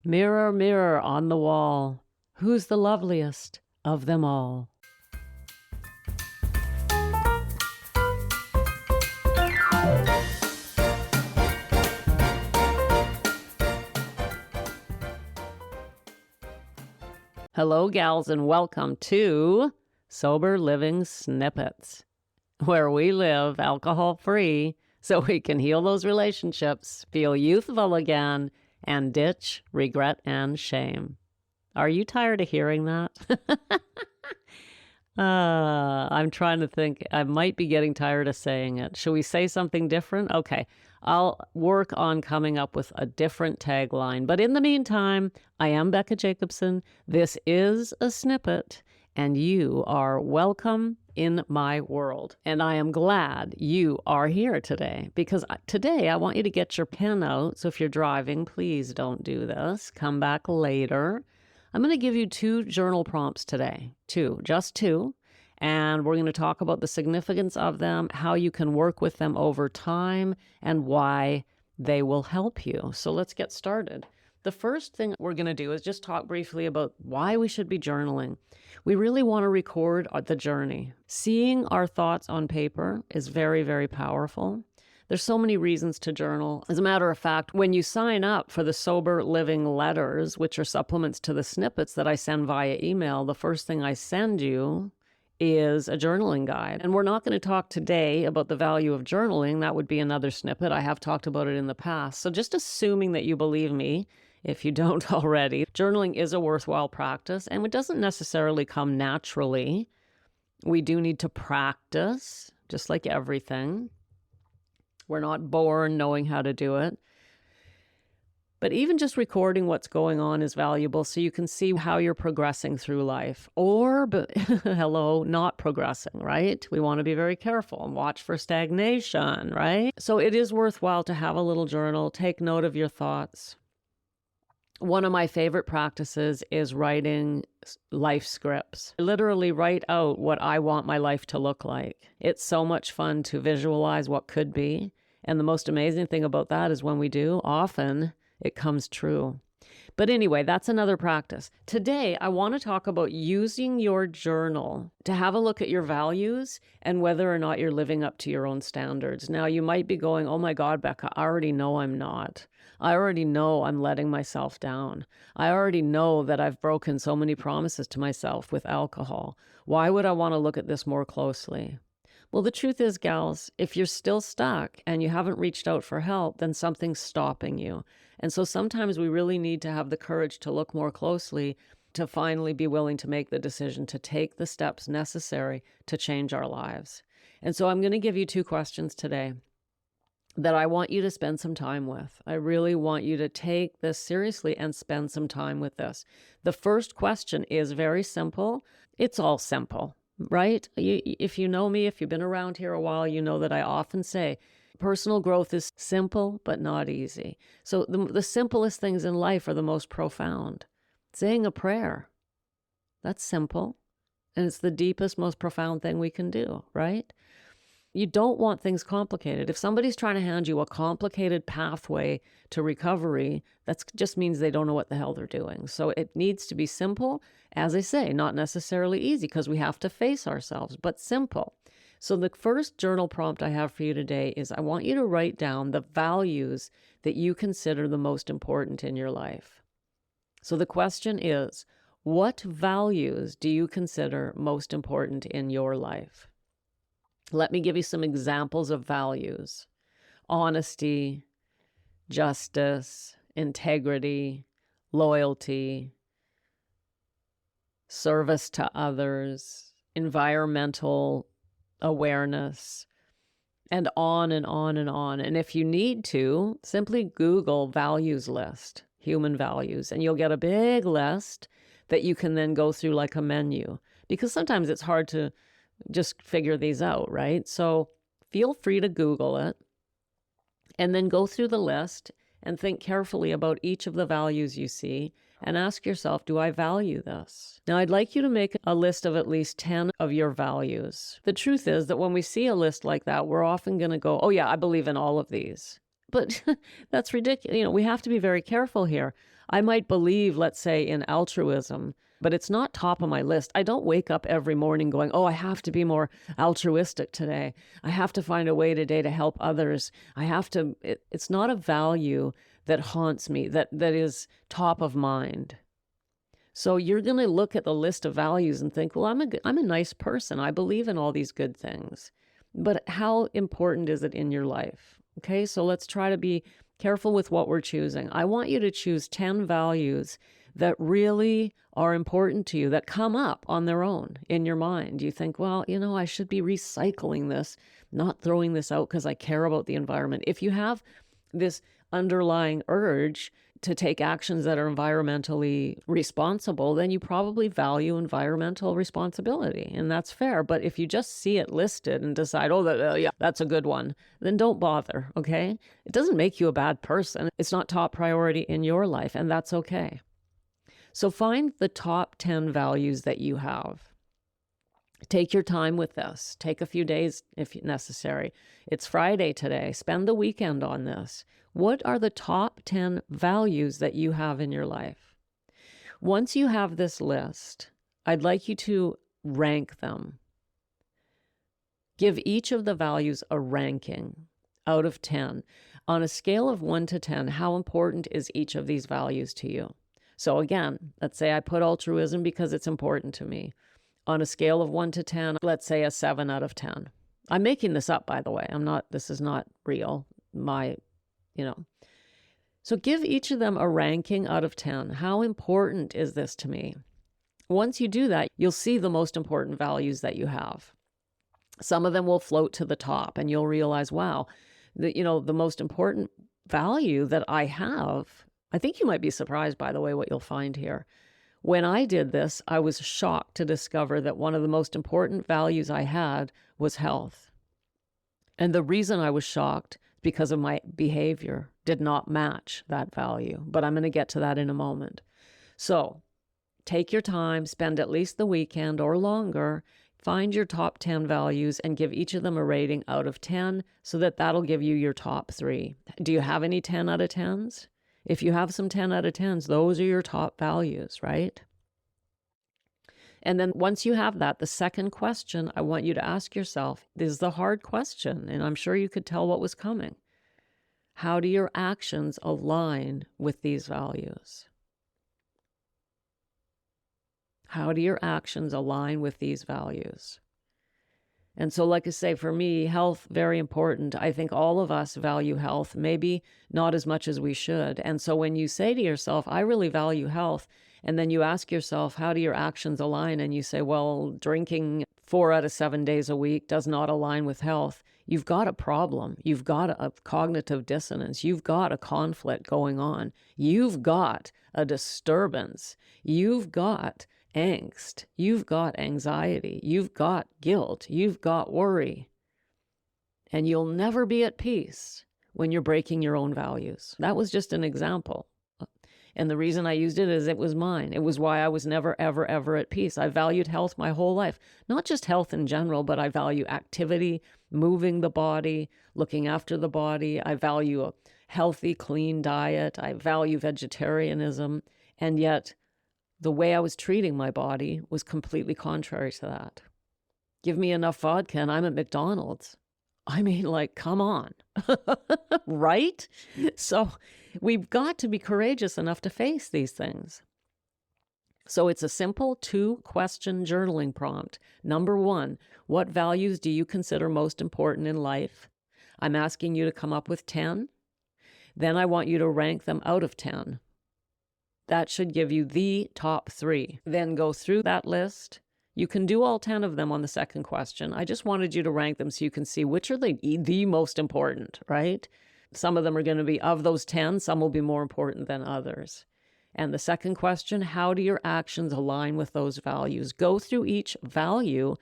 Mirror, mirror on the wall, who's the loveliest of them all? Hello, gals, and welcome to Sober Living Snippets, where we live alcohol-free so we can heal those relationships, feel youthful again, and ditch regret and shame. Are you tired of hearing that? I'm trying to think. I might be getting tired of saying it. Should we say something different? Okay, I'll work on coming up with a different tagline. But in the meantime, I am Becca Jacobson. This is a snippet, and you are welcome in my world. And I am glad you are here today, because today I want you to get your pen out. So if you're driving, please don't do this. Come back later. I'm going to give you 2 journal prompts today. Just two. And we're going to talk about the significance of them, how you can work with them over time, and why they will help you. So let's get started. The first thing we're going to do is just talk briefly about why we should be journaling. We really want to record the journey. Seeing our thoughts on paper is very, very powerful. There's so many reasons to journal. As a matter of fact, when you sign up for the Sober Living letters, which are supplements to the snippets that I send via email, the first thing I send you is a journaling guide. And we're not going to talk today about the value of journaling. That would be another snippet. I have talked about it in the past. So just assuming that you believe me, if you don't already, journaling is a worthwhile practice, and it doesn't necessarily come naturally. We do need to practice, just like everything. We're not born knowing how to do it. But even just recording what's going on is valuable so you can see how you're progressing through life. Or, not progressing, right? We want to be very careful and watch for stagnation, right? So it is worthwhile to have a little journal, take note of your thoughts. One of my favorite practices is writing life scripts. I literally write out what I want my life to look like. It's so much fun to visualize what could be. And the most amazing thing about that is when we do, often it comes true. But anyway, that's another practice. Today, I want to talk about using your journal to have a look at your values and whether or not you're living up to your own standards. Now, you might be going, oh my God, Becca, I already know I'm not. I already know I'm letting myself down. I already know that I've broken so many promises to myself with alcohol. Why would I want to look at this more closely? Well, the truth is, gals, if you're still stuck and you haven't reached out for help, then something's stopping you. And so sometimes we really need to have the courage to look more closely to finally be willing to make the decision to take the steps necessary to change our lives. And so I'm going to give you 2 questions today that I want you to spend some time with. I really want you to take this seriously and spend some time with this. The first question is very simple. It's all simple. Right? If you know me, if you've been around here a while, you know that I often say personal growth is simple but not easy. So the simplest things in life are the most profound. Saying a prayer, that's simple. And it's the deepest, most profound thing we can do, right? You don't want things complicated. If somebody's trying to hand you a complicated pathway to recovery, that just means they don't know what the hell they're doing. So it needs to be simple, as I say, not necessarily easy because we have to face ourselves, but simple. So the first journal prompt I have for you today is I want you to write down the values that you consider the most important in your life. So the question is, what values do you consider most important in your life? Let me give you some examples of values: honesty, justice, integrity, loyalty, service to others, environmental awareness, and on and on and on. And if you need to, simply Google values list, human values, and you'll get a big list that you can then go through like a menu, because sometimes it's hard to just figure these out, right? So feel free to Google it and then go through the list and think carefully about each of the values you see and ask yourself, do I value this? Now, I'd like you to make a list of at least 10 of your values. The truth is that when we see a list like that, we're often going to go, oh yeah, I believe in all of these. But that's ridiculous. We have to be very careful here. I might believe, let's say, in altruism, but it's not top of my list. I don't wake up every morning going, oh, I have to be more altruistic today. I have to find a way today to help others. It's not a value that haunts me, that is top of mind. So you're going to look at the list of values and think, well, I'm a nice person. I believe in all these good things. But how important is it in your life? Okay, so let's try to be careful with what we're choosing. I want you to choose 10 values that really are important to you, that come up on their own in your mind. You think, well, I should be recycling this, not throwing this out because I care about the environment. If you have this underlying urge to take actions that are environmentally responsible, then you probably value environmental responsibility, and that's fair. But if you just see it listed and decide, oh, yeah, that's a good one, then don't bother, okay? It doesn't make you a bad person. It's not top priority in your life, and that's okay. So find the top 10 values that you have. Take your time with this. Take a few days if necessary. It's Friday today. Spend the weekend on this. What are the top 10 values that you have in your life? Once you have this list, I'd like you to rank them. Give each of the values a ranking out of 10. On a scale of 1 to 10, how important is each of these values to you? So again, let's say I put altruism because it's important to me. On a scale of 1 to 10, let's say a 7 out of 10. I'm making this up, by the way. This is not real. So give each of them a ranking out of 10. How important is this to me? Once you do that, you'll see the most important values that you have. Some of them will float to the top and you'll realize, wow, the most important value that I have, I think you might be surprised, by the way, what you'll find here. When I did this, I was shocked to discover that one of the most important values I had was health. And the reason I was shocked is because of my behavior did not match that value. But I'm going to get to that in a moment. So take your time, spend at least the weekend or longer, find your top 10 values and give each of them a rating out of 10 so that that'll give you your top 3. Do you have any 10 out of 10s? If you have some 10 out of 10s, those are your top values, right? And then once you have that, the second question I want you to ask yourself is the hard question, and I'm sure you could tell what was coming. How do your actions align with these values? How do your actions align with these values? And so, like I say, for me, health, very important. I think all of us value health, maybe not as much as we should. And so when you say to yourself, I really value health, and then you ask yourself, how do your actions align? And you say, well, drinking 4 out of 7 days a week does not align with health. You've got a problem. You've got a cognitive dissonance. You've got a conflict going on. You've got a disturbance. You've got angst, you've got anxiety, you've got guilt, you've got worry. And you'll never be at peace when you're breaking your own values. That was just an example. And the reason I used it is it was mine. It was why I was never, ever, ever at peace. I valued health my whole life. Not just health in general, but I value activity, moving the body, looking after the body. I value a healthy, clean diet. I value vegetarianism. And yet, the way I was treating my body was completely contrary to that. Give me enough vodka and I'm at McDonald's. I mean, like, come on, right? So we've got to be courageous enough to face these things. So it's a simple 2-question journaling prompt. Number 1, what values do you consider most important in life? I'm asking you to come up with 10. Then I want you to rank them out of 10. That should give you the top 3. Then go through that list. You can do all 10 of them on the second question. I just wanted you to rank them so you can see which are the most important, right? Some of them are going to be, of those 10, some will be more important than others. And the second question, how do your actions align with those values? Go through each value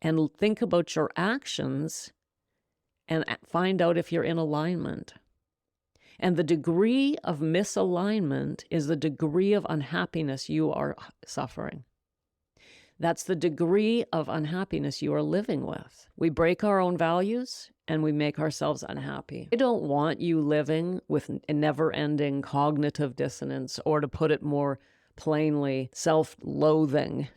and think about your actions and find out if you're in alignment. And the degree of misalignment is the degree of unhappiness you are suffering. That's the degree of unhappiness you are living with. We break our own values and we make ourselves unhappy. I don't want you living with a never-ending cognitive dissonance, or to put it more plainly, self-loathing,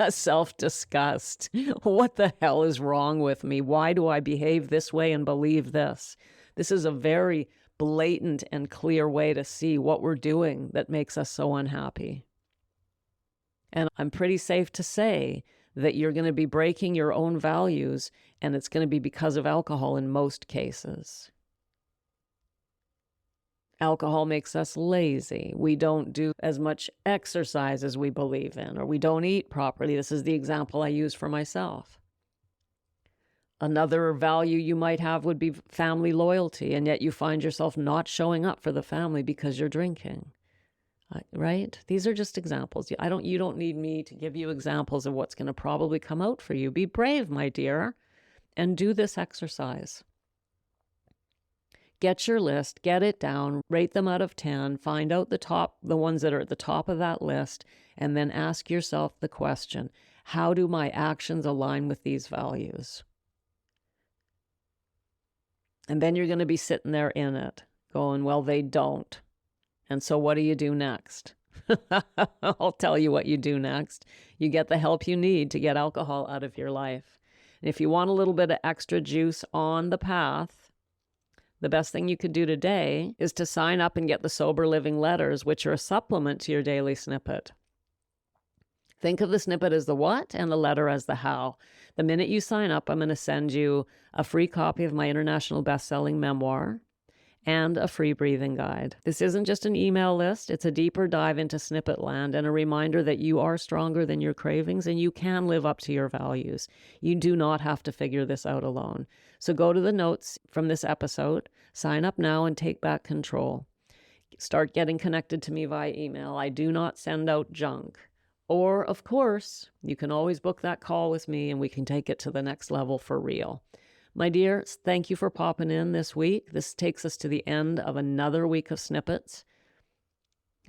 self-disgust. What the hell is wrong with me? Why do I behave this way and believe this? This is a very blatant and clear way to see what we're doing that makes us so unhappy. And I'm pretty safe to say that you're going to be breaking your own values, and it's going to be because of alcohol in most cases. Alcohol makes us lazy. We don't do as much exercise as we believe in, or we don't eat properly. This is the example I use for myself. Another value you might have would be family loyalty, and yet you find yourself not showing up for the family because you're drinking. Right? These are just examples. You don't need me to give you examples of what's going to probably come out for you. Be brave, my dear, and do this exercise. Get your list, get it down, rate them out of 10, find out the ones that are at the top of that list, and then ask yourself the question, how do my actions align with these values? And then you're going to be sitting there in it, going, well, they don't. And so what do you do next? I'll tell you what you do next. You get the help you need to get alcohol out of your life. And if you want a little bit of extra juice on the path, the best thing you could do today is to sign up and get the Sober Living letters, which are a supplement to your daily snippet. Think of the snippet as the what and the letter as the how. The minute you sign up, I'm going to send you a free copy of my international best-selling memoir and a free breathing guide. This isn't just an email list. It's a deeper dive into snippet land and a reminder that you are stronger than your cravings and you can live up to your values. You do not have to figure this out alone. So go to the notes from this episode, sign up now, and take back control. Start getting connected to me via email. I do not send out junk. Or, of course, you can always book that call with me and we can take it to the next level for real. My dear, thank you for popping in this week. This takes us to the end of another week of snippets.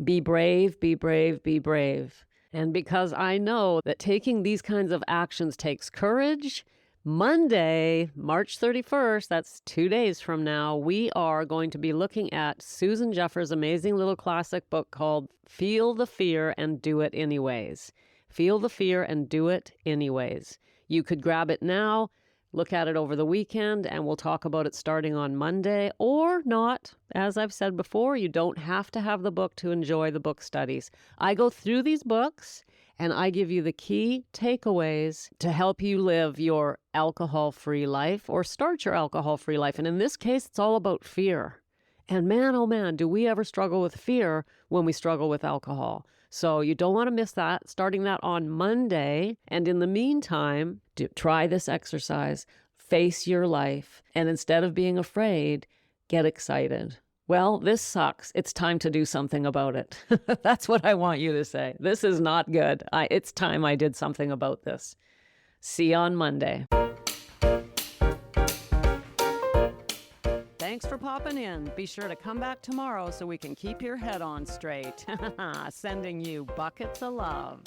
Be brave, be brave, be brave. And because I know that taking these kinds of actions takes courage, Monday, March 31st, that's 2 days from now, we are going to be looking at Susan Jeffers' amazing little classic book called Feel the Fear and Do It Anyways. Feel the Fear and Do It Anyways. You could grab it now, look at it over the weekend, and we'll talk about it starting on Monday, or not. As I've said before, you don't have to have the book to enjoy the book studies. I go through these books, and I give you the key takeaways to help you live your alcohol-free life or start your alcohol-free life. And in this case, it's all about fear. And man, oh man, do we ever struggle with fear when we struggle with alcohol. So you don't want to miss that, starting that on Monday. And in the meantime, try this exercise, face your life, and instead of being afraid, get excited. Well, this sucks. It's time to do something about it. That's what I want you to say. This is not good. It's time I did something about this. See you on Monday. Thanks for popping in. Be sure to come back tomorrow so we can keep your head on straight. Sending you buckets of love.